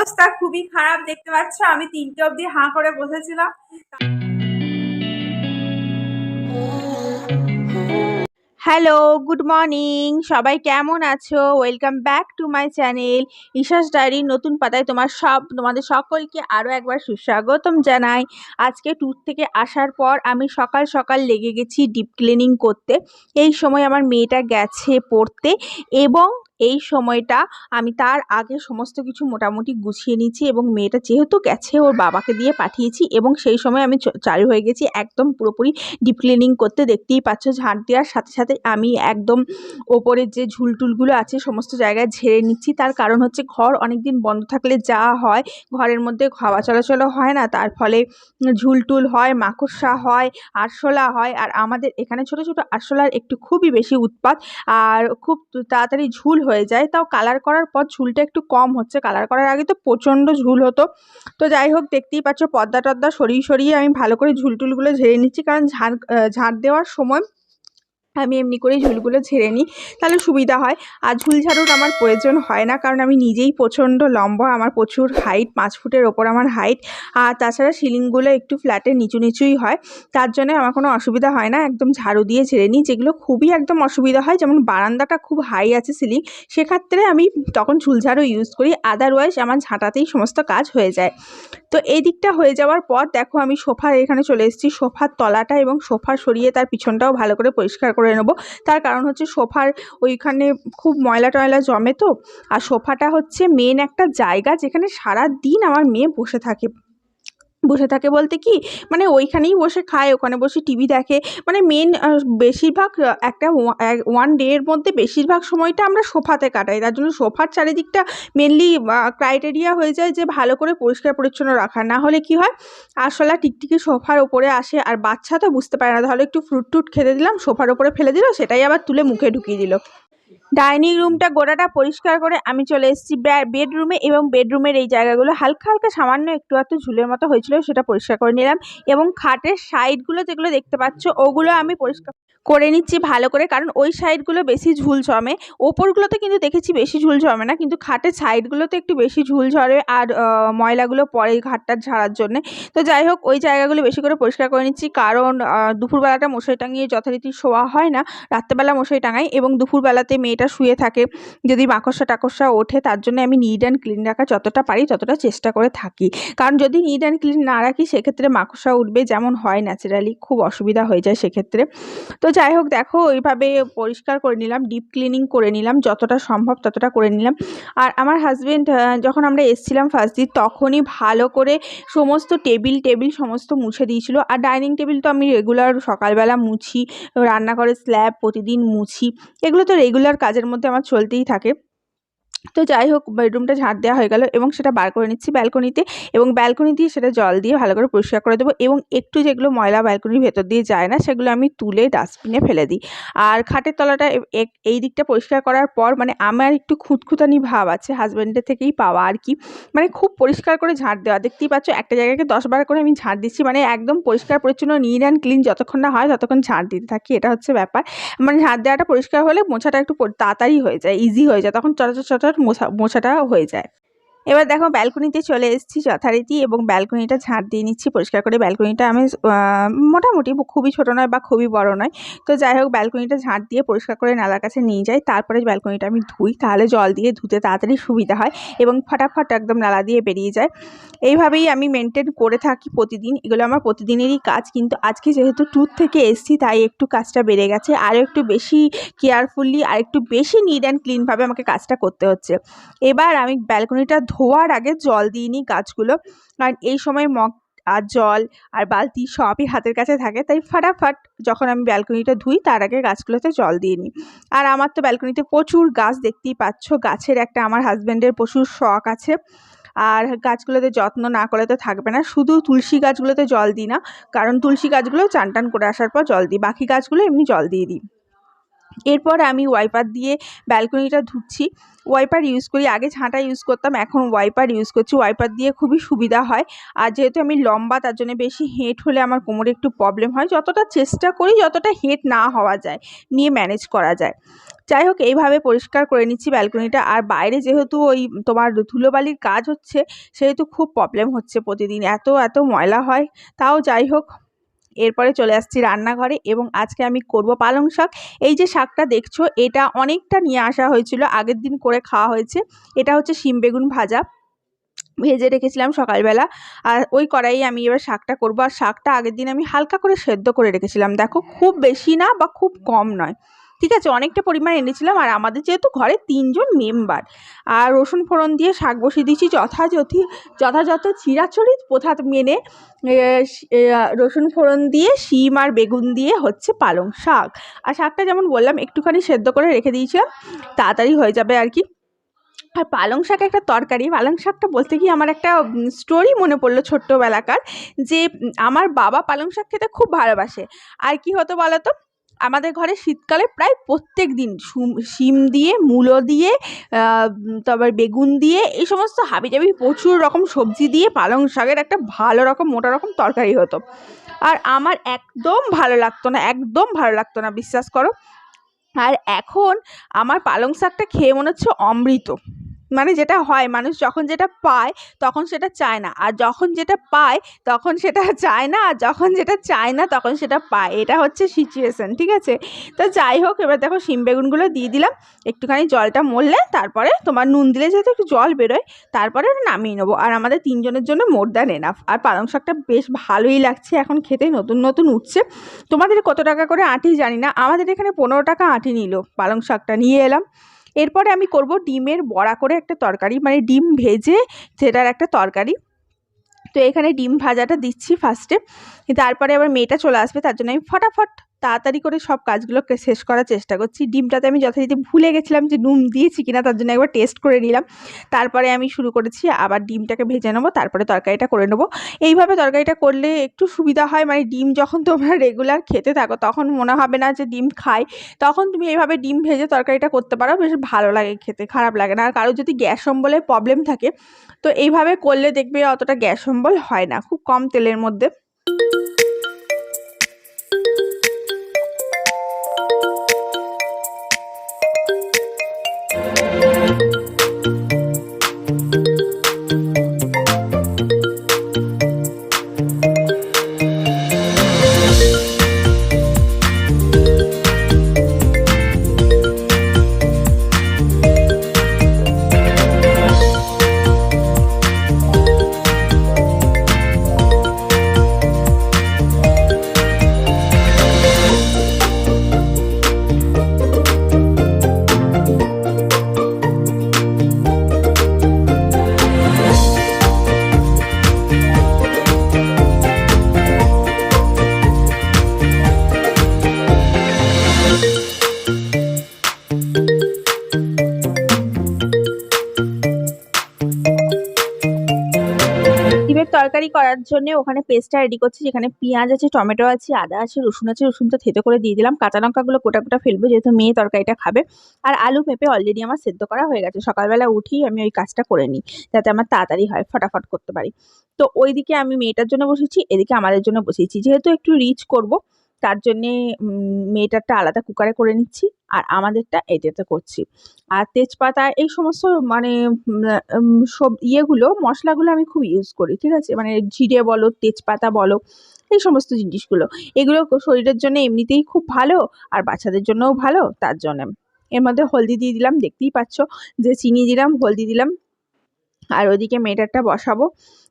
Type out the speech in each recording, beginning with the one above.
অবস্থা খুবই খারাপ, দেখতে পাচ্ছ আমি 3টে অবধি হাঁ করে বসেছিলাম। হ্যালো, গুড মর্নিং, সবাই কেমন আছো? Welcome back to my channel Isha's ডায়েরির নতুন পাতায় তোমাদের সকলকে আরও একবার সুস্বাগতম জানাই। আজকে ট্যুর থেকে আসার পর আমি সকাল সকাল লেগে গেছি ডিপ ক্লিনিং করতে। এই সময় আমার মেয়েটা গেছে পড়তে এবং এই সময়টা আমি তার আগে সমস্ত কিছু মোটামুটি গুছিয়ে নিচ্ছি এবং মেয়েটা যেহেতু গেছে ওর বাবাকে দিয়ে পাঠিয়েছি এবং সেই সময় আমি চালু হয়ে গেছি একদম পুরোপুরি ডিপ ক্লিনিং করতে। দেখতেই পাচ্ছ ঝাঁট দেওয়ার সাথে সাথে আমি একদম ওপরের যে ঝুলটুলগুলো আছে সমস্ত জায়গায় ঝেড়ে নিচ্ছি। তার কারণ হচ্ছে ঘর অনেকদিন বন্ধ থাকলে যা হয়, ঘরের মধ্যে হাওয়া চলাচলও হয় না, তার ফলে ঝুলটুল হয়, মাকড়সা হয়, আরশোলা হয়। আর আমাদের এখানে ছোট ছোট আরশোলার একটু খুবই বেশি উৎপাত আর খুব তাড়াতাড়ি ঝুল হয়ে যায়। তাও কালার করার পর ঝুলটা একটু কম হচ্ছে, কালার করার আগে তো প্রচণ্ড ঝুল হতো। তো যাই হোক, দেখতেই পাচ্ছ পর্দা টর্দা সরিয়ে সরিয়ে আমি ভালো করে ঝুলটুলগুলো ঝেড়ে নিচ্ছি, কারণ ঝাঁট দেওয়ার সময় আমি এমনি করেই ঝুলগুলো ঝেড়ে নিই, তাহলে সুবিধা হয়। আর ঝুল ঝাড়ুর আমার প্রয়োজন হয় না, কারণ আমি নিজেই প্রচণ্ড লম্বা, আমার প্রচুর হাইট, 5 ফুটের ওপর আমার হাইট। আর তাছাড়া সিলিংগুলো একটু ফ্ল্যাটের নিচু নিচুই হয়, তার জন্য আমার কোনো অসুবিধা হয় না, একদম ঝাড়ু দিয়ে ঝেড়ে নিই। যেগুলো খুবই একদম অসুবিধা হয়, যেমন বারান্দাটা খুব হাই আছে সিলিং, সেক্ষেত্রে আমি তখন ঝুল ঝাড়ু ইউজ করি, আদারওয়াইজ আমার ঝাঁটাতেই সমস্ত কাজ হয়ে যায়। তো এই দিকটা হয়ে যাওয়ার পর দেখো আমি সোফার এখানে চলে এসেছি। সোফার তলাটা এবং সোফা সরিয়ে তার পিছনটাও ভালো করে পরিষ্কার করে নেব। তার কারণ হচ্ছে সোফার ওইখানে খুব ময়লা টয়লা জমে তো। আর সোফাটা হচ্ছে মেন একটা জায়গা যেখানে সারা দিন আমার মেয়ে বসে থাকে। বসে থাকে বলতে কি, মানে ওইখানেই বসে খায়, ওখানে বসে টিভি দেখে, মানে মেন বেশিরভাগ একটা 1 ডে এর মধ্যে বেশিরভাগ সময়টা আমরা সোফাতে কাটাই। তার জন্য সোফার চারিদিকটা মেনলি ক্রাইটেরিয়া হয়ে যায় যে ভালো করে পরিষ্কার পরিচ্ছন্ন রাখা। না হলে কি হয়, আরশোলা টিকটিকি সোফার ওপরে আসে, আর বাচ্চা তো বুঝতে পারে না, তাহলে একটু ফ্রুট টুট খেতে দিলাম, সোফার ওপরে ফেলে দিল, সেটাই আবার তুলে মুখে ঢুকিয়ে দিল। ডাইনিং রুমটা গোটাটা পরিষ্কার করে আমি চলে এসেছি বেডরুমে, এবং বেডরুমের এই জায়গাগুলো হালকা হালকা সামান্য একটু একটু ঝুলের মতো হয়েছিল, সেটা পরিষ্কার করে নিলাম। এবং খাটের সাইডগুলো যেগুলো দেখতে পাচ্ছ ওগুলো আমি পরিষ্কার করে নিচ্ছি ভালো করে, কারণ ওই সাইডগুলো বেশি ঝুল জমে। ওপরগুলোতে কিন্তু দেখেছি বেশি ঝুল জমে না, কিন্তু খাটের সাইডগুলোতে একটু বেশি ঝুল ঝরে আর ময়লাগুলো পড়ে ঘাটটা ঝাড়ার জন্যে। তো যাই হোক, ওই জায়গাগুলো বেশি করে পরিষ্কার করে নিচ্ছি, কারণ দুপুরবেলাটা মশারি টাঙিয়ে যথারীতি শোয়া হয় না, রাত্রেবেলা মশারি টাঙাই এবং দুপুরবেলাতে মেয়েটা শুয়ে থাকে, যদি মাকড়সা টাকড়সা ওঠে, তার জন্য আমি নিট অ্যান্ড ক্লিন রাখা যতটা পারি ততটা চেষ্টা করে থাকি। কারণ যদি নিট অ্যান্ড ক্লিন না রাখি সেক্ষেত্রে মাকড়সা উঠবে, যেমন হয় ন্যাচারালি, খুব অসুবিধা হয়ে যায় সেক্ষেত্রে। তো যাই হোক, দেখো ওইভাবে পরিষ্কার করে নিলাম, ডিপ ক্লিনিং করে নিলাম, যতটা সম্ভব ততটা করে নিলাম। আর আমার হাজবেন্ড যখন আমরা এসেছিলাম ফার্স্ট দিন, তখনই ভালো করে সমস্ত টেবিল সমস্ত মুছে দিয়েছিল। আর ডাইনিং টেবিল তো আমি রেগুলার সকালবেলা মুছি, রান্নাঘরের স্ল্যাব প্রতিদিন মুছি, এগুলো তো রেগুলার কাজের মধ্যে আমার চলতেই থাকে। তো যাই হোক, বেডরুমটা ঝাঁট দেওয়া হয়ে গেল এবং সেটা বার করে নিচ্ছি ব্যালকনিতে, এবং ব্যালকনি দিয়ে সেটা জল দিয়ে ভালো করে পরিষ্কার করে দেবো, এবং একটু যেগুলো ময়লা ব্যালকনির ভেতর দিয়ে যায় না সেগুলো আমি তুলে ডাস্টবিনে ফেলে দিই। আর খাটের তলাটা এই দিকটা পরিষ্কার করার পর, মানে আমার একটু খুঁতখুঁতানি ভাব আছে, হাজব্যান্ডের থেকেই পাওয়া আর কি, মানে খুব পরিষ্কার করে ঝাঁট দেওয়া। দেখতেই পাচ্ছ একটা জায়গাকে 10 বার করে আমি ঝাঁট দিচ্ছি, মানে একদম পরিষ্কার পরিচ্ছন্ন নিট অ্যান্ড ক্লিন যতক্ষণ না হয় ততক্ষণ ঝাঁট দিতে থাকি, এটা হচ্ছে ব্যাপার। মানে ঝাঁট দেওয়াটা পরিষ্কার হলে মোছাটা একটু তাড়াতাড়ি হয়ে যায়, ইজি হয়ে যায়, তখন চটাচট চটাচট মোছাটা হয়ে যায়। এবার দেখো ব্যালকনিতে চলে এসেছি যথারীতি, এবং ব্যালকনিটা ঝাঁট দিয়ে নিচ্ছি পরিষ্কার করে। ব্যালকনিটা আমি মোটামুটি খুবই ছোট নয় বা খুবই বড় নয়, তো যাই হোক ব্যালকনিটা ঝাঁট দিয়ে পরিষ্কার করে নালার কাছে নিয়ে যাই, তারপরে ব্যালকনিটা আমি ধুই, তাহলে জল দিয়ে ধুতে তাড়াতাড়ি সুবিধা হয় এবং ফটাফট একদম নালা দিয়ে বেরিয়ে যায়। এইভাবেই আমি মেনটেন করে থাকি প্রতিদিন, এগুলো আমার প্রতিদিনেরই কাজ। কিন্তু আজকে যেহেতু ট্যুর থেকে এসেছি তাই একটু কাজটা বেড়ে গেছে, আরও একটু বেশি কেয়ারফুলি আর একটু বেশি নিট অ্যান্ড ক্লিনভাবে আমাকে কাজটা করতে হচ্ছে। এবার আমি ব্যালকনিটা ধোয়ার আগে জল দিয়ে নিই গাছগুলো, কারণ এই সময় মগ আর জল আর বালতি সবই হাতের কাছে থাকে, তাই ফাটাফাট যখন আমি ব্যালকনিটা ধুই তার আগে গাছগুলোতে জল দিয়ে নিই। আর আমার তো ব্যালকনিতে প্রচুর গাছ, দেখতেই পাচ্ছ, গাছের একটা আমার হাজব্যান্ডের প্রচুর শখ আছে। আর গাছগুলোতে যত্ন না করলে তো থাকবে না। শুধু তুলসী গাছগুলোতে জল দিই না, কারণ তুলসী গাছগুলো চান টান করে আসার পর জল দিই, বাকি গাছগুলো এমনি জল দিয়ে দিই। এরপর আমি ওয়াইপার দিয়ে ব্যালকনিটা ধুচ্ছি। ওয়াইপার ইউজ করি, আগে ঝাঁটা ইউজ করতাম, এখন ওয়াইপার ইউজ করছি। ওয়াইপার দিয়ে খুবই সুবিধা হয়। আর যেহেতু আমি লম্বা, তার জন্য বেশি হেঁট হলে আমার কোমরে একটু প্রবলেম হয়, যতটা চেষ্টা করি যতটা হেঁট না হওয়া যায় নিয়ে ম্যানেজ করা যায়। যাই হোক, এইভাবে পরিষ্কার করে নিচ্ছি ব্যালকনিটা। আর বাইরে যেহেতু ওই তোমার ধুলোবালির কাজ হচ্ছে, সেহেতু খুব প্রবলেম হচ্ছে, প্রতিদিন এত এত ময়লা হয়। তাও যাই হোক, এরপরে চলে আসছি রান্নাঘরে এবং আজকে আমি করব পালং শাক। এই যে শাকটা দেখছো, এটা অনেকটা নিয়ে আসা হয়েছিল, আগের দিন করে খাওয়া হয়েছে। এটা হচ্ছে শিম বেগুন ভাজা, ভেজে রেখেছিলাম সকালবেলা। আর ওই কড়াইয়ে আমি এবার শাকটা করব। আর শাকটা আগের দিন আমি হালকা করে সেদ্ধ করে রেখেছিলাম, দেখো খুব বেশি না বা খুব কম নয়, ঠিক আছে, অনেকটা পরিমাণ এনেছিলাম। আর আমাদের যেহেতু ঘরে 3 জন মেম্বার, আর রসুন ফোড়ন দিয়ে শাক বসিয়ে দিয়েছি যথাযথ চিরাচরিত প্রথা মেনে। রসুন ফোড়ন দিয়ে শিম আর বেগুন দিয়ে হচ্ছে পালং শাক। আর শাকটা যেমন বললাম একটুখানি সেদ্ধ করে রেখে দিয়েছিলাম, তাড়াতাড়ি হয়ে যাবে আর কি। আর পালং শাক একটা তরকারি, পালং শাকটা বলতে গিয়ে আমার একটা স্টোরি মনে পড়লো ছোট্টবেলাকার, যে আমার বাবা পালং শাক খেতে খুব ভালোবাসে। আর কি হতো বলো তো, আমাদের ঘরে শীতকালে প্রায় প্রত্যেক দিন শিম দিয়ে, মূলো দিয়ে, তারপর বেগুন দিয়ে, এই সমস্ত হাবিজাবি প্রচুর রকম সবজি দিয়ে পালং শাকের একটা ভালো রকম মোটা রকম তরকারি হতো। আর আমার একদম ভালো লাগতো না, একদম ভালো লাগতো না, বিশ্বাস করো। আর এখন আমার পালং শাকটা খেয়ে মনে হচ্ছে অমৃত। মানে যেটা হয়, মানুষ যখন যেটা পায় তখন সেটা চায় না, আর যখন যেটা পায় তখন সেটা চায় না, আর যখন যেটা চায় না তখন সেটা পায়। এটা হচ্ছে সিচুয়েশন, ঠিক আছে। তো যাই হোক, এবার দেখো শিম বেগুনগুলো দিয়ে দিলাম, একটুখানি জলটা মরলে তারপরে তোমার নুন দিলে যেহেতু একটু জল বেরোয়, তারপরে নামিয়ে নেবো। আর আমাদের 3 জনের জন্য মোর দ্যান এনাফ। আর পালং শাকটা বেশ ভালোই লাগছে এখন খেতে, নতুন নতুন উঠছে। তোমাদের কত টাকা করে আঁটি জানি না, আমাদের এখানে 15 টাকা আঁটি নিল। পালং শাকটা নিয়ে এলাম। এরপরে আমি করব ডিমের বড়া করে একটা তরকারি, মানে ডিম ভেজে সেটার একটা তরকারি। তো এখানে ডিম ভাজাটা দিচ্ছি ফার্স্টে, তারপরে আবার মেয়েটা চলে আসবে, তার জন্য আমি ফটাফট তাড়াতাড়ি করে সব কাজগুলোকে শেষ করার চেষ্টা করছি। ডিমটাতে আমি যথারীতি ভুলে গেছিলাম যে নুন দিয়েছি কিনা, তার জন্য একবার টেস্ট করে নিলাম। তারপরে আমি শুরু করেছি আবার ডিমটাকে ভেজে নেবো, তারপরে তরকারিটা করে নেবো। এইভাবে তরকারিটা করলে একটু সুবিধা হয়, মানে ডিম যখন তোমরা রেগুলার খেতে থাকো তখন মনে হবে না যে ডিম খাই, তখন তুমি এইভাবে ডিম ভেজে তরকারিটা করতে পারো, বেশ ভালো লাগে খেতে, খারাপ লাগে না। আর কারো যদি গ্যাস অম্বলের প্রবলেম থাকে, তো এইভাবে করলে দেখবে অতটা গ্যাস অম্বল হয় না, খুব কম তেলের মধ্যে। ডিমের তরকারি করার জন্য ওখানে পেস্টটা রেডি করছি, যেখানে পেঁয়াজ আছে, টমেটো আছে, আদা আছে, রসুন আছে। রসুনটা থেতো করে দিয়ে দিলাম, কাঁচা লঙ্কাগুলো গোটা গোটা ফেলবো যেহেতু মেয়ে তরকারিটা খাবে। আর আলু পেঁপে অলরেডি আমার সেদ্ধ করা হয়ে গেছে, সকালবেলা উঠেই আমি ওই কাজটা করে নিই যাতে আমার তাড়াতাড়ি হয়, ফটাফট করতে পারি। তো ওইদিকে আমি মেয়েটার জন্য বসেছি, এদিকে আমাদের জন্য বসিয়েছি, যেহেতু একটু রিচ করব তার জন্যে মেয়েটারটা আলাদা কুকারে করে নিচ্ছি, আর আমাদেরটা এটাতে করছি। আর তেজপাতা এই সমস্ত মানে সব ইয়েগুলো, মশলাগুলো আমি খুব ইউজ করি, ঠিক আছে, মানে জিরে বলো, তেজপাতা বলো, এই সমস্ত জিনিসগুলো, এগুলো শরীরের জন্য এমনিতেই খুব ভালো, আর বাচ্চাদের জন্যও ভালো, তার জন্য। এর মধ্যে হলদি দিয়ে দিলাম, দেখতেই পাচ্ছ যে চিনি দিলাম, হলদি দিলাম। আর ওইদিকে মেটারটা বসাবো,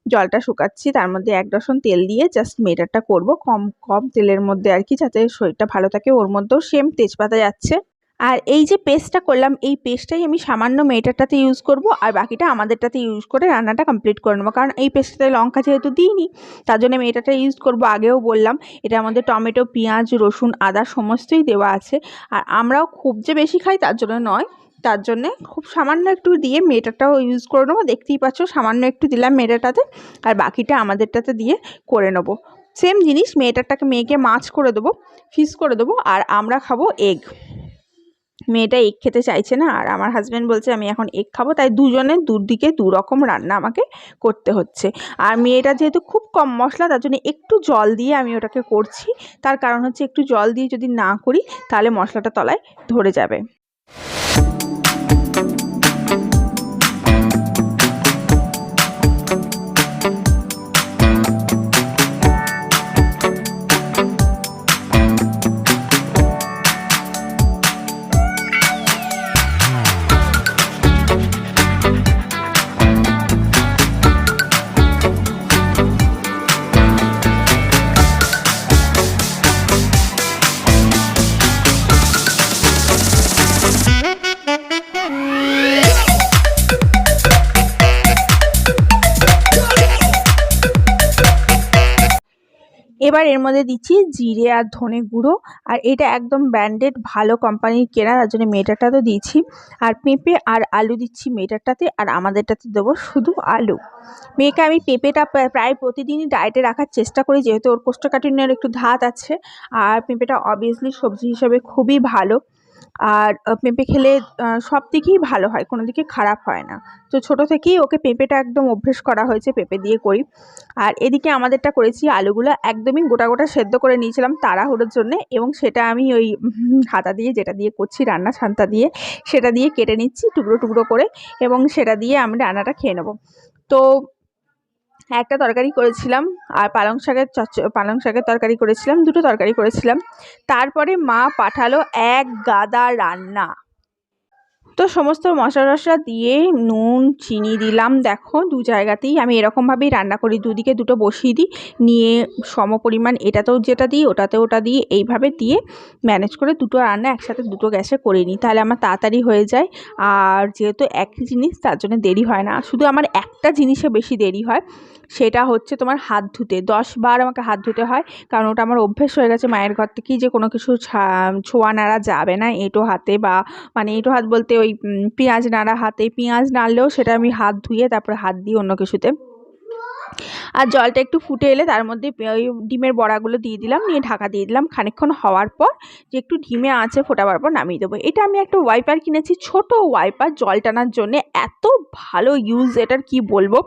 জলটা শুকাচ্ছি, তার মধ্যে 1 ডসন তেল দিয়ে জাস্ট মেটারটা করব কম কম তেলের মধ্যে আর কি, যাতে শরীরটা ভালো থাকে। ওর মধ্যেও সেম তেজপাতা যাচ্ছে। আর এই যে পেস্টটা করলাম, এই পেস্টটাই আমি সামান্য মেটারটাতে ইউজ করব, আর বাকিটা আমাদেরটাতে ইউজ করে রান্নাটা কমপ্লিট করে নেবো। কারণ এই পেস্টটাতে লঙ্কা যেহেতু দিইনি, তার জন্য মেটারটা ইউজ করব। আগেও বললাম এটার মধ্যে টমেটো, পেঁয়াজ, রসুন, আদা সমস্তই দেওয়া আছে। আর আমরাও খুব যে বেশি খাই তার জন্য নয়, তার জন্যে খুব সামান্য একটু দিয়ে মেটারটাও ইউজ করে নেবো। দেখতেই পাচ্ছ সামান্য একটু দিলাম মেটারটাতে, আর বাকিটা আমাদেরটাতে দিয়ে করে নেবো। সেম জিনিস, মেয়েকে মাছ করে দেবো, ফিশ করে দেবো, আর আমরা খাবো এগ। মেয়েটা এগ খেতে চাইছে না, আর আমার হাজব্যান্ড বলছে আমি এখন এগ খাবো, তাই দুজনের দুদিকে দুরকম রান্না আমাকে করতে হচ্ছে। আর মেয়েটা যেহেতু খুব কম মশলা, তার জন্য একটু জল দিয়ে আমি ওটাকে করছি। তার কারণ হচ্ছে একটু জল দিয়ে যদি না করি তাহলে মশলাটা তলায় ধরে যাবে। এবার এর মধ্যে দিচ্ছি জিরে আর ধনে গুঁড়ো, আর এটা একদম ব্র্যান্ডেড ভালো কোম্পানির কেনা, তার জন্য মেটারটা তো দিয়েছি। আর পেঁপে আর আলু দিচ্ছি মেটারটাতে, আর আমাদেরটাতে দেবো শুধু আলু। মেয়েকে আমি পেঁপেটা প্রায় প্রতিদিনই ডায়েটে রাখার চেষ্টা করি, যেহেতু ওর কোষ্ঠকাঠিন্যের একটু ধাত আছে। আর পেঁপেটা অবভিয়াসলি সবজি হিসেবে খুবই ভালো। আর পেঁপে খেলে সব দিকেই ভালো হয়, কোনো দিকে খারাপ হয় না। তো ছোটো থেকেই ওকে পেঁপেটা একদম অভ্যেস করা হয়েছে, পেঁপে দিয়ে করি। আর এদিকে আমাদেরটা করেছি আলুগুলো একদমই গোটা গোটা সেদ্ধ করে নিয়েছিলাম তাড়াহুড়োর জন্যে, এবং সেটা আমি ওই হাতা দিয়ে, যেটা দিয়ে করছি রান্না, ছান্তা দিয়ে, সেটা দিয়ে কেটে নিচ্ছি টুকরো টুকরো করে, এবং সেটা দিয়ে আমি রান্নাটা খেয়ে নেবো। তো একটা তরকারি করেছিলাম, আর পালং শাকের তরকারি করেছিলাম, দুটো তরকারি করেছিলাম। তারপরে মা পাঠালো এক গাদা রান্না। তো সমস্ত মশলা টশলা দিয়ে নুন চিনি দিলাম, দেখো দু জায়গাতেই আমি এরকমভাবেই রান্না করি, দুদিকে দুটো বসিয়ে দিই, নিয়ে সমপরিমাণ এটাতেও যেটা দিই ওটাতে ওটা দিয়ে এইভাবে দিয়ে ম্যানেজ করে দুটো রান্না একসাথে দুটো গ্যাসে করে নিই, তাহলে আমার তাড়াতাড়ি হয়ে যায়। আর যেহেতু একই জিনিস তার জন্য দেরি হয় না। শুধু আমার একটা জিনিসে বেশি দেরি হয়, সেটা হচ্ছে তোমার হাত ধুতে। 10 বার আমাকে হাত ধুতে হয়, কারণ ওটা আমার অভ্যেস হয়ে গেছে মায়ের ঘর থেকেই, যে কোনো কিছু ছোঁয়া নাড়া যাবে না এঁটো হাতে, বা মানে এঁটো হাত বলতে ওই পেঁয়াজ নাড়া হাতে, পেঁয়াজ নাড়লেও সেটা আমি হাত ধুয়ে তারপরে হাত দিই অন্য কিছুতে। আর জলটা একটু ফুটে এলে তার মধ্যে ওই ডিমের বড়াগুলো দিয়ে দিলাম, নিয়ে ঢাকা দিয়ে দিলাম। খানিকক্ষণ হওয়ার পর যে একটু ঢিমে আঁচে ফোটাবার পর নামিয়ে দেবো। এটা আমি একটা ওয়াইপার কিনেছি, ছোট ওয়াইপার, জল টানার জন্যে। এত ভালো ইউজ এটার, কি বলবো।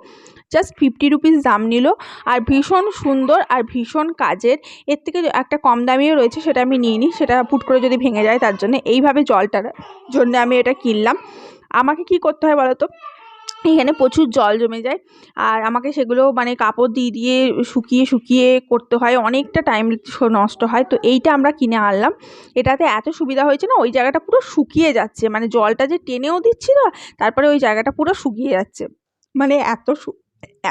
জাস্ট 50 রুপিস দাম নিল, আর ভীষণ সুন্দর আর ভীষণ কাজের। এর থেকে একটা কম দামিও রয়েছে, সেটা আমি নিইনি, সেটা ফুট করে যদি ভেঙে যায় তার জন্য। এইভাবে জলটার জন্য আমি এটা কিনলাম। আমাকে কি করতে হয় বলো তো, এখানে প্রচুর জল জমে যায়, আর আমাকে সেগুলো মানে কাপড় দিয়ে দিয়ে শুকিয়ে শুকিয়ে করতে হয়, অনেকটা টাইম নষ্ট হয়। তো এইটা আমরা কিনে আনলাম, এটাতে এত সুবিধা হয়েছে না, ওই জায়গাটা পুরো শুকিয়ে যাচ্ছে, মানে জলটা যে টেনেও দিচ্ছি না, তারপরে ওই জায়গাটা পুরো শুকিয়ে যাচ্ছে। মানে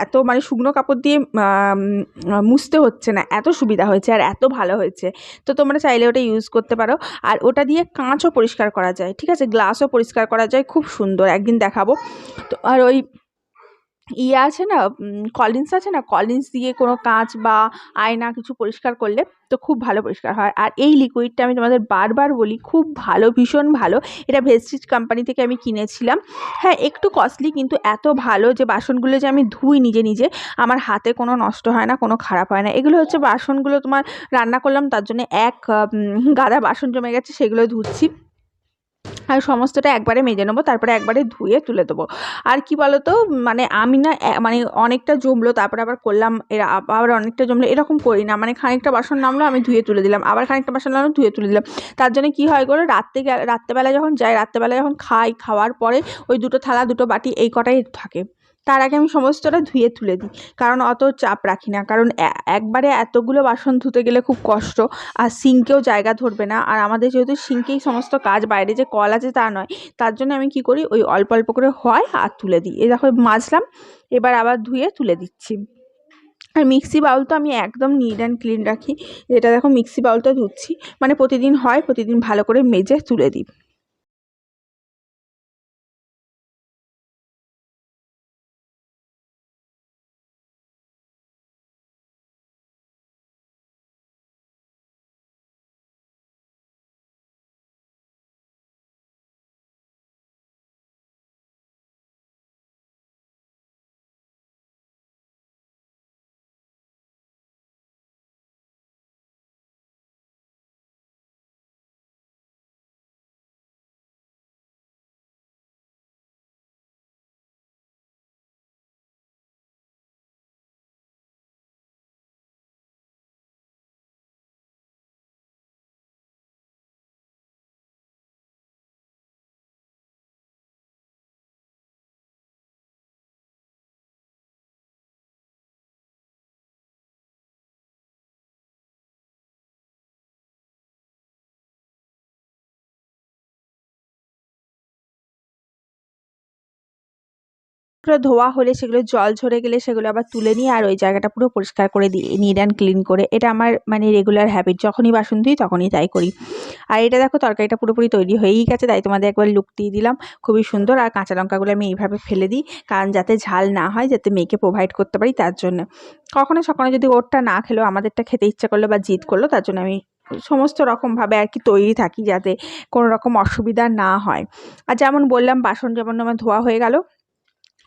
এত মানে শুকনো কাপড় দিয়ে মুছতে হচ্ছে না, এত সুবিধা হয়েছে আর এত ভালো হয়েছে। তো তোমরা চাইলে ওটা ইউজ করতে পারো। আর ওটা দিয়ে কাঁচও পরিষ্কার করা যায়, ঠিক আছে, গ্লাসও পরিষ্কার করা যায়, খুব সুন্দর, একদিন দেখাবো। তো আর ওই ইয়ে আছে না, কলিন্স আছে না, কলিন্স দিয়ে কোনো কাঁচ বা আয়না কিছু পরিষ্কার করলে তো খুব ভালো পরিষ্কার হয়। আর এই লিকুইডটা আমি তোমাদের বারবার বলি, খুব ভালো, ভীষণ ভালো। এটা ভেস্টিজ কোম্পানি থেকে আমি কিনেছিলাম। হ্যাঁ, একটু কস্টলি, কিন্তু এত ভালো যে বাসনগুলো যে আমি ধুই নিজে নিজে, আমার হাতে কোনো নষ্ট হয় না, কোনো খারাপ হয় না। এগুলো হচ্ছে বাসনগুলো তোমার রান্না করলাম, তার জন্য গাদা বাসন জমে গেছে, সেগুলো ধুচ্ছি। আর সমস্তটা একবারে মেজে নেবো, তারপরে একবারে ধুয়ে তুলে দেবো। আর কি বলো তো, মানে আমি না মানে অনেকটা জমলো তারপরে আবার করলাম, আবার অনেকটা জমলো, এরকম করি না। মানে খানিকটা বাসন নামলো আমি ধুয়ে তুলে দিলাম, আবার খানিকটা বাসন নামলো ধুয়ে তুলে দিলাম। তার জন্য কি হয় গো, রাত্রেবেলা যখন যাই, রাত্রেবেলা যখন খাই, খাওয়ার পরে ওই দুটো থালা দুটো বাটি এই কটাই থাকে, তার আগে আমি সমস্তটা ধুয়ে তুলে দিই। কারণ অত চাপ রাখি না, কারণ একবারে এতগুলো বাসন ধুতে গেলে খুব কষ্ট, আর সিঙ্কেও জায়গা ধরবে না। আর আমাদের যেহেতু সিঙ্কেই সমস্ত কাজ, বাইরে যে কল আছে তা নয়, তার জন্য আমি কি করি, ওই অল্প অল্প করে হয় আর তুলে দিই। এই দেখো মাজলাম, এবার আবার ধুয়ে তুলে দিচ্ছি। আর মিক্সি বাউল তো আমি একদম নিট অ্যান্ড ক্লিন রাখি, যেটা দেখো মিক্সি বাউলটা ধুচ্ছি, মানে প্রতিদিন হয়, প্রতিদিন ভালো করে মেজে তুলে দিই। ধোয়া হলে সেগুলো জল ঝরে গেলে সেগুলো আবার তুলে নিয়ে আর ওই জায়গাটা পুরো পরিষ্কার করে দিই, নিট অ্যান্ড ক্লিন করে। এটা আমার মানে রেগুলার হ্যাবিট, যখনই বাসন ধুই তখনই তাই করি। আর এটা দেখো তরকারিটা পুরোপুরি তৈরি হয়েই গেছে, তাই তোমাদের একবার লুক দিয়ে দিলাম। খুবই সুন্দর। আর কাঁচা লঙ্কাগুলো আমি এইভাবে ফেলে দিই, কারণ যাতে ঝাল না হয়, যাতে মেয়েকে প্রোভাইড করতে পারি তার জন্য। কখনো সকালে যদি ওরটা না খেলেও আমাদেরটা খেতে ইচ্ছা করলো বা জিদ করলো, তার জন্য আমি সমস্ত রকমভাবে আর কি তৈরি থাকি, যাতে কোনো রকম অসুবিধা না হয়। আর যেমন বললাম, বাসন যেমন আমার ধোয়া হয়ে গেল,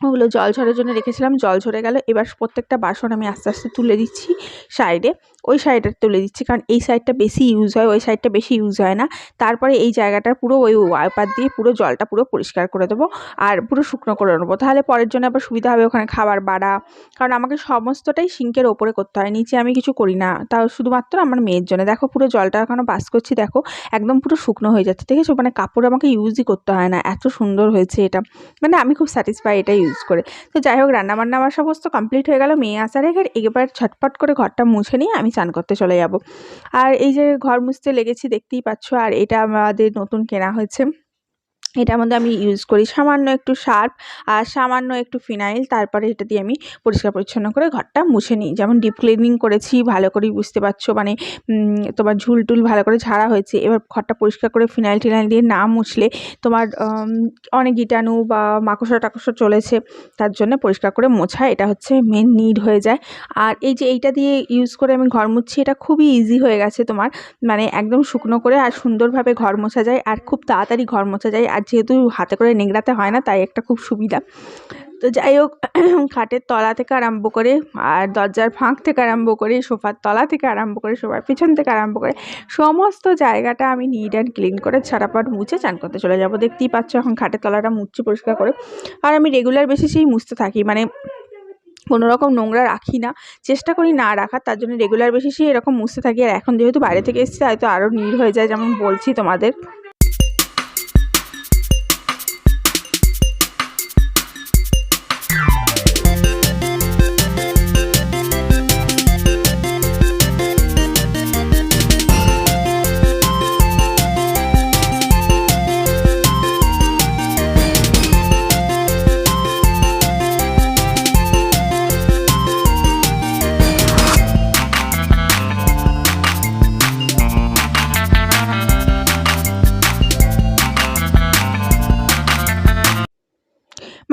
ওগুলো জল ঝরার জন্য রেখেছিলাম, জল ঝরে গেল। এবার প্রত্যেকটা বাসন আমি আস্তে আস্তে তুলে দিচ্ছি সাইডে, ওই সাইডে তুলে দিচ্ছি, কারণ এই সাইডটা বেশি ইউজ হয়, ওই সাইডটা বেশি ইউজ হয় না। তারপরে এই জায়গাটার পুরো ওই ওয়াইপার দিয়ে পুরো জলটা পুরো পরিষ্কার করে দেবো আর পুরো শুকনো করে নেবো, তাহলে পরের জন্য আবার সুবিধা হবে ওখানে খাবার বাড়া। কারণ আমাকে সমস্তটাই সিঙ্কের ওপরে করতে হয়, নিচে আমি কিছু করি না, তাও শুধুমাত্র আমার মেয়ের জন্য। দেখো পুরো জলটা এখনও পাস করছি, দেখো একদম পুরো শুকনো হয়ে যাচ্ছে, দেখেছো? মানে কাপড় আমাকে ইউজই করতে হয় না, এত সুন্দর হয়েছে এটা। মানে আমি খুব স্যাটিসফাই এটা ইউজ করে। তো যাই হোক, রান্নাবান্না আমার সমস্ত কমপ্লিট হয়ে গেল। মেয়ে আসার আগে এবার ঝটপট করে ঘরটা মুছে নিয়ে আমি স্নান করতে চলে যাব। আর এই যে ঘর মুছতে লেগেছি দেখতেই পাচ্ছ, আর এটা আমাদের নতুন কেনা হয়েছে। এটার মধ্যে আমি ইউজ করি সামান্য একটু সার্ফ আর সামান্য একটু ফিনাইল, তারপরে এটা দিয়ে আমি পরিষ্কার পরিচ্ছন্ন করে ঘরটা মুছে নিই। যেমন ডিপ ক্লিনিং করেছি, ভালো করেই বুঝতে পারছো, মানে তোমার ঝুল টুল ভালো করে ঝাড়া হয়েছে। এবার ঘরটা পরিষ্কার করে ফিনাইল টিনাইল দিয়ে না মুছলে তোমার অনেক কীটাণু বা মাকড়সা টাকড়সা চলেছে, তার জন্য পরিষ্কার করে মোছা এটা হচ্ছে মেন নিড হয়ে যায়। আর এই যে এইটা দিয়ে ইউজ করে আমি ঘর মুছছি, এটা খুবই ইজি হয়ে গেছে তোমার, মানে একদম শুকনো করে আর সুন্দরভাবে ঘর মোছা যায়, আর খুব তাড়াতাড়ি ঘর মোছা যায়। আর যেহেতু হাতে করে নিংড়াতে হয় না, তাই একটা খুব সুবিধা। তো যাই হোক, খাটের তলা থেকে আরম্ভ করে আর দরজার ফাঁক থেকে আরম্ভ করে, সোফার তলা থেকে আরম্ভ করে, সোফার পিছন থেকে আরম্ভ করে সমস্ত জায়গাটা আমি নিট অ্যান্ড ক্লিন করে ঝাড়াপাট মুছে চান করতে চলে যাব। দেখতেই পাচ্ছ এখন খাটের তলাটা মুছছি পরিষ্কার করে। আর আমি রেগুলার বেসিসেই মুছতে থাকি, মানে কোনো রকম নোংরা রাখি না, চেষ্টা করি না রাখার, তার জন্য রেগুলার বেসিসেই এরকম মুছতে থাকি। আর এখন যেহেতু বাইরে থেকে এসেছি, হয়তো আরও নিট হয়ে যায়, যেমন বলছি তোমাদের।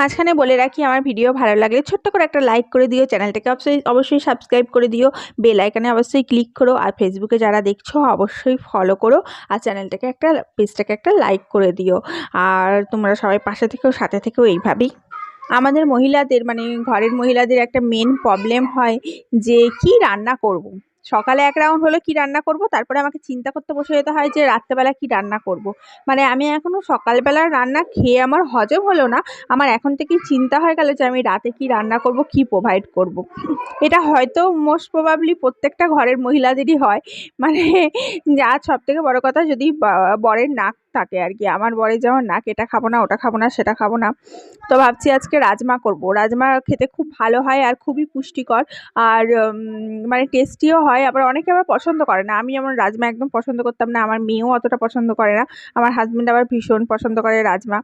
মাঝখানে বলে রাখি, আমার ভিডিও ভালো লাগলে ছোট্ট করে একটা লাইক করে দিও, চ্যানেলটাকে অবশ্যই সাবস্ক্রাইব করে দিও, বেল আইকনে অবশ্যই ক্লিক করো, আর ফেসবুকে যারা দেখছো অবশ্যই ফলো করো, আর পেজটাকে একটা লাইক করে দিও। আর তোমরা সবাই পাশে থেকেও সাথে থেকেও এইভাবেই। আমাদের মহিলাদের, মানে ঘরের মহিলাদের একটা মেন প্রবলেম হয় যে কি রান্না করব। সকালে এক রাউন্ড হলো কি রান্না করব, তারপরে আমাকে চিন্তা করতে বসে যেতে হয় যে রাত্রেবেলা কি রান্না করব। মানে আমি এখনও সকালবেলার রান্না খেয়ে আমার হজম হলো না, আমার এখন থেকেই চিন্তা হয়ে গেল যে আমি রাতে কি রান্না করব, কি প্রোভাইড করব। এটা হয়তো মোস্ট প্রবাবলি প্রত্যেকটা ঘরের মহিলাদেরই হয়। মানে আর সবথেকে বড় কথা, যদি বরের নাক থাকে আর কি, আমার বরের যেমন নাক, এটা খাবো না, ওটা খাবো না, সেটা খাবো না। তো ভাবছি আজকে রাজমা করব। রাজমা খেতে খুব ভালো হয় আর খুবই পুষ্টিকর, আর মানে টেস্টিও হয়। আবার অনেকে আবার পছন্দ করে না, আমি যেমন রাজমা একদম পছন্দ করতাম না, আমার মেয়েও অতটা পছন্দ করে না, আমার হাজব্যান্ড আবার ভীষণ পছন্দ করে রাজমা।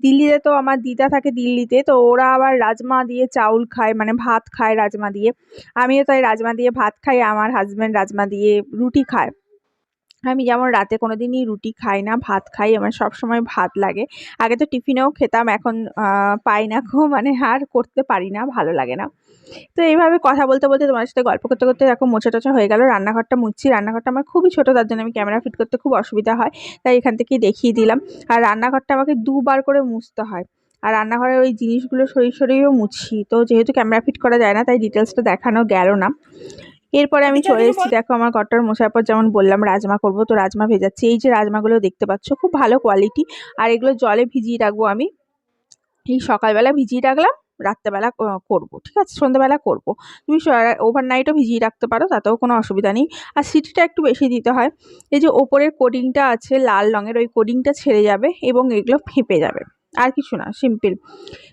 দিল্লিতে তো আমার দিদা থাকে দিল্লিতে, তো ওরা আবার রাজমা দিয়ে চাউল খায়, মানে ভাত খায় রাজমা দিয়ে। আমিও তাই রাজমা দিয়ে ভাত খাই, আমার হাজব্যান্ড রাজমা দিয়ে রুটি খায়। আমি যেমন রাতে কোনো দিনই রুটি খাই না, ভাত খাই, আমার সবসময় ভাত লাগে। আগে তো টিফিনেও খেতাম, এখন পাই না গো, মানে আর করতে পারি না, ভালো লাগে না। তো এইভাবে কথা বলতে বলতে, তোমার সাথে গল্প করতে করতে দেখো মোছা টোছা হয়ে গেল। রান্নাঘরটা মুছছি, রান্নাঘরটা আমার খুবই ছোটো, তার জন্য আমি ক্যামেরা ফিট করতে খুব অসুবিধা হয়, তাই এখান থেকেই দেখিয়ে দিলাম। আর রান্নাঘরটা আমাকে দুবার করে মুছতে হয়, আর রান্নাঘরের ওই জিনিসগুলো সরিয়ে সরিয়েও মুছি, তো যেহেতু ক্যামেরা ফিট করা যায় না, তাই ডিটেলসটা দেখানো গেল না। এরপরে আমি চলে এসেছি, দেখো আমার ঘরটার মোছার পর, যেমন বললাম রাজমা করব, তো রাজমা ভেজাচ্ছি। এই যে রাজমাগুলো দেখতে পাচ্ছ, খুব ভালো কোয়ালিটি, আর এগুলো জলে ভিজিয়ে রাখবো আমি। এই সকালবেলা ভিজিয়ে রাখলাম, রাত্রেবেলা করবো, ঠিক আছে, সন্ধ্যেবেলা করবো। তুমি ওভারনাইটও ভিজিয়ে রাখতে পারো, তাতেও কোনো অসুবিধা নেই। আর সিটিটা একটু বেশি দিতে হয়। এই যে ওপরের কোডিংটা আছে লাল রঙের, ওই কোডিংটা ছেড়ে যাবে এবং এগুলো ফেঁপে যাবে, আর কিছু না, সিম্পল।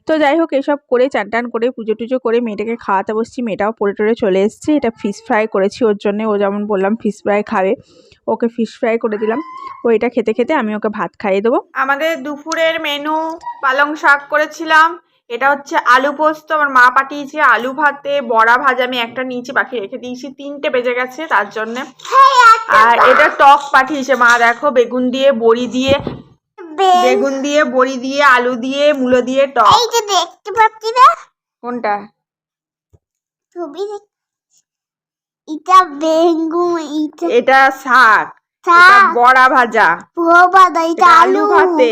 তো যাই হোক, এসব করে চান টান করে পুজো টুজো করে মেয়েটাকে খাওয়াতে বসছি, মেয়েটাও পড়ে টরে চলে এসছে। এটা ফিশ ফ্রাই করেছি ওর জন্যে, ও যেমন বললাম ফিশ ফ্রাই খাবে, ওকে ফিশ ফ্রাই করে দিলাম। ও এটা খেতে খেতে আমি ওকে ভাত খাইয়ে দেবো। আমাদের দুপুরের মেনু পালং শাক করেছিলাম, এটা হচ্ছে আলু পোস্ত, আমার মা পাঠিয়েছে। আলু ভাতে বড়া ভাজা আমি একটা নিচে বাকি রেখে দিয়েছি, 3টে বেজে গেছে তার জন্য। আর এটা টক পাঠিয়েছে মা, দেখো বেগুন দিয়ে বড়ি দিয়ে, বড়ি দিয়ে আলু দিয়ে মূলো দিয়ে টক। এই যে দেখতে পাচ্ছি না কোনটা? ছবি এটা বেগুন, এটা শাক, এটা বড়া ভাজা, এটা আলু ভাতে,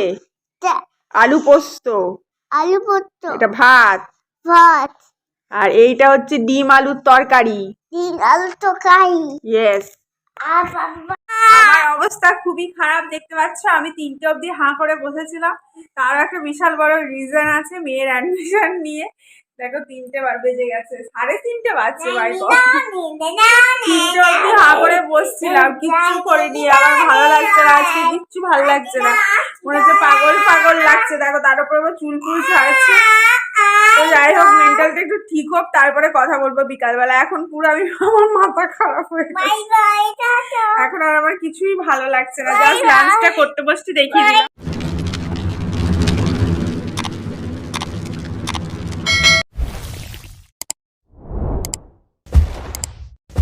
আলু পোস্ত, এটা ভাত। আর এইটা হচ্ছে ডিম আলুর তরকারি। ইয়েস। আমার অবস্থা খুবই খারাপ, দেখতে পাচ্ছ আমি 3টে অবধি হাঁ করে বসেছিলাম। তার একটা বিশাল বড় রিজন আছে, মেয়ের অ্যাডমিশন নিয়ে। দেখো 3টে বেজে গেছে, 3:30 বাজছে। 3টে অবধি হাঁ করে বসছিলাম, কিচ্ছু করিনি। আমার ভালো লাগছে না আজকে, কিচ্ছু ভালো লাগছে না, মনে হচ্ছে পাগল পাগল লাগছে। দেখো তার উপর আমার চুল ফুল ছাড়ছে। তো যাই হোক, মেন্টালটা একটু ঠিক হোক, তারপরে কথা বলবো বিকালবেলা। এখন পুরো আমার মাথা খারাপ হয়ে গেছে, এখন আর আমার কিছুই ভালো লাগছে না। জাস্ট লাঞ্চটা করতে বসতে দেখিয়ে দিলাম।